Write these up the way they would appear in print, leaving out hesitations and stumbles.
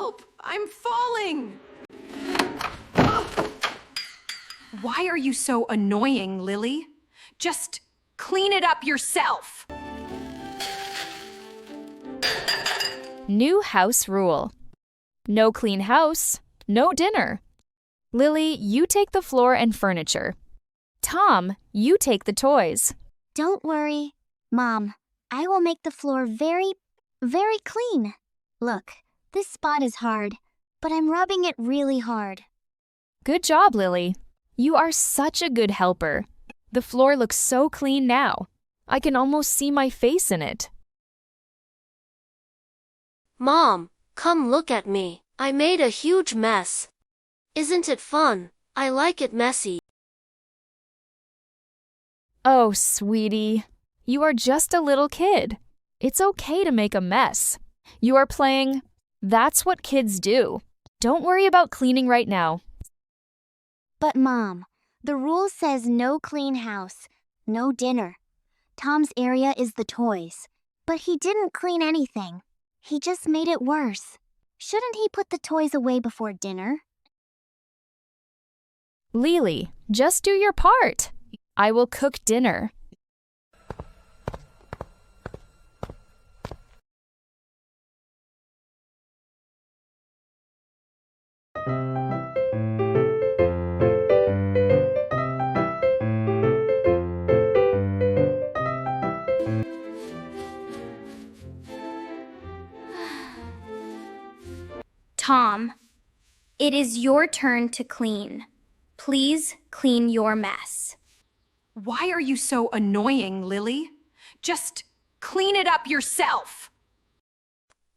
Help! I'm falling! Why are you so annoying, Lily? Just clean it up yourself! New house rule. No clean house, no dinner. Lily, you take the floor and furniture. Tom, you take the toys. Don't worry, Mom. I will make the floor very, very clean. Look, this spot is hard, but I'm rubbing it really hard. Good job, Lily. You are such a good helper. The floor looks so clean now. I can almost see my face in it. Mom, come look at me. I made a huge mess. Isn't it fun? I like it messy. Oh, sweetie. You are just a little kid. It's okay to make a mess. You are playing. That's what kids do. Don't worry about cleaning right now. But Mom, the rule says no clean house, no dinner. Tom's area is the toys, but he didn't clean anything. He just made it worse. Shouldn't he put the toys away before dinner? Lily, just do your part. I will cook dinner. Tom, it is your turn to clean. Please clean your mess. Why are you so annoying, Lily? Just clean it up yourself!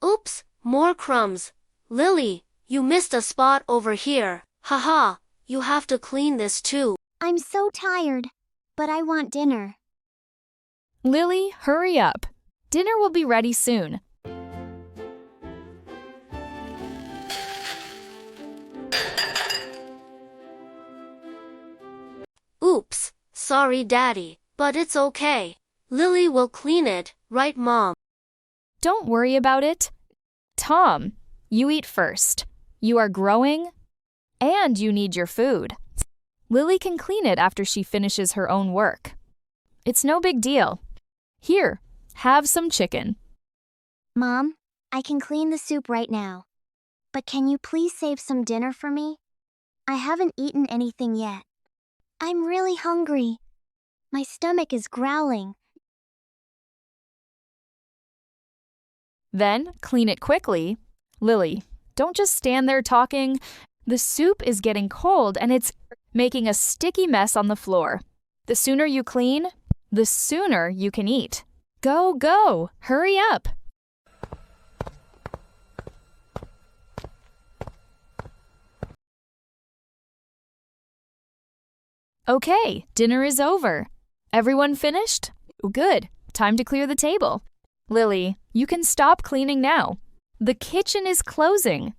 Oops, more crumbs. Lily, you missed a spot over here. Haha, you have to clean this too. I'm so tired, but I want dinner. Lily, hurry up. Dinner will be ready soon. Oops, sorry Daddy, but it's okay. Lily will clean it, right Mom? Don't worry about it. Tom, you eat first. You are growing, and you need your food. Lily can clean it after she finishes her own work. It's no big deal. Here, have some chicken. Mom, I can clean the soup right now. But can you please save some dinner for me? I haven't eaten anything yet. I'm really hungry. My stomach is growling. Then, clean it quickly. Lily, don't just stand there talking. The soup is getting cold and it's making a sticky mess on the floor. The sooner you clean, the sooner you can eat. Go, go! Hurry up! Okay, dinner is over. Everyone finished? Good. Time to clear the table. Lily, you can stop cleaning now. The kitchen is closing.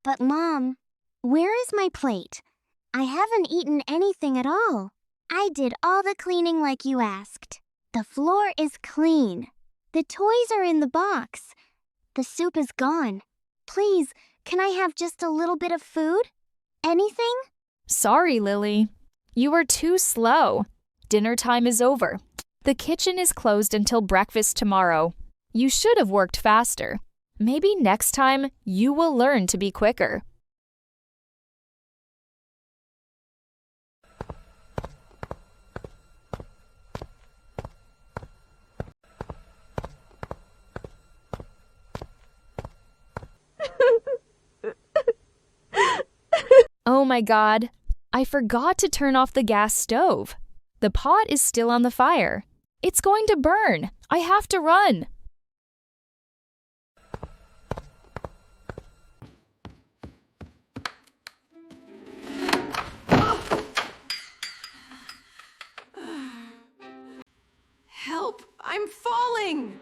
But Mom, where is my plate? I haven't eaten anything at all. I did all the cleaning like you asked. The floor is clean. The toys are in the box. The soup is gone. Please, can I have just a little bit of food? Anything? Sorry, Lily. You were too slow. Dinner time is over. The kitchen is closed until breakfast tomorrow. You should have worked faster. Maybe next time you will learn to be quicker. Oh my God, I forgot to turn off the gas stove. The pot is still on the fire. It's going to burn. I have to run. Help! I'm falling!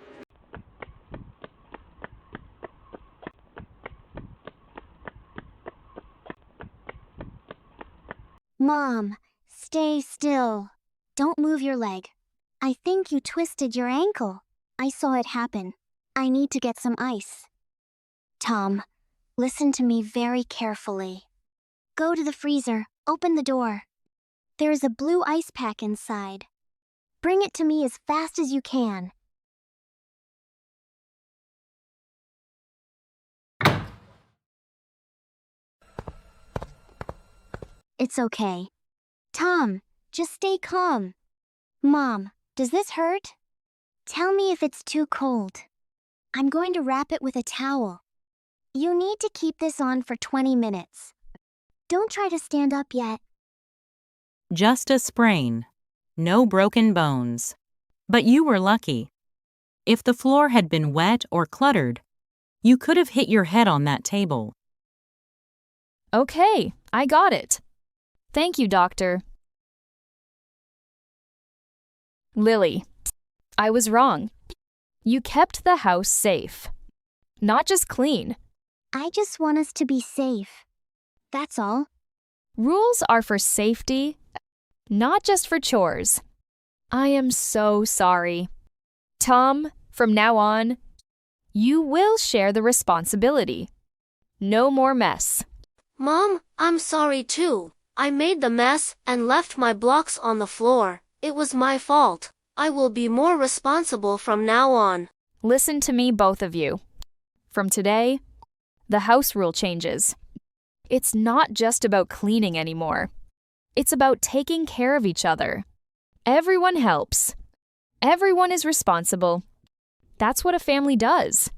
Mom, stay still. Don't move your leg. I think you twisted your ankle. I saw it happen. I need to get some ice. Tom, listen to me very carefully. Go to the freezer, open the door. There is a blue ice pack inside. Bring it to me as fast as you can. It's okay. Tom, just stay calm. Mom, does this hurt? Tell me if it's too cold. I'm going to wrap it with a towel. You need to keep this on for 20 minutes. Don't try to stand up yet. Just a sprain. No broken bones. But you were lucky. If the floor had been wet or cluttered, you could have hit your head on that table. Okay, I got it. Thank you, doctor. Lily, I was wrong. You kept the house safe. Not just clean. I just want us to be safe. That's all. Rules are for safety, not just for chores. I am so sorry. Tom, from now on, you will share the responsibility. No more mess. Mom, I'm sorry too. I made the mess and left my blocks on the floor. It was my fault. I will be more responsible from now on. Listen to me, both of you. From today, the house rule changes. It's not just about cleaning anymore. It's about taking care of each other. Everyone helps. Everyone is responsible. That's what a family does.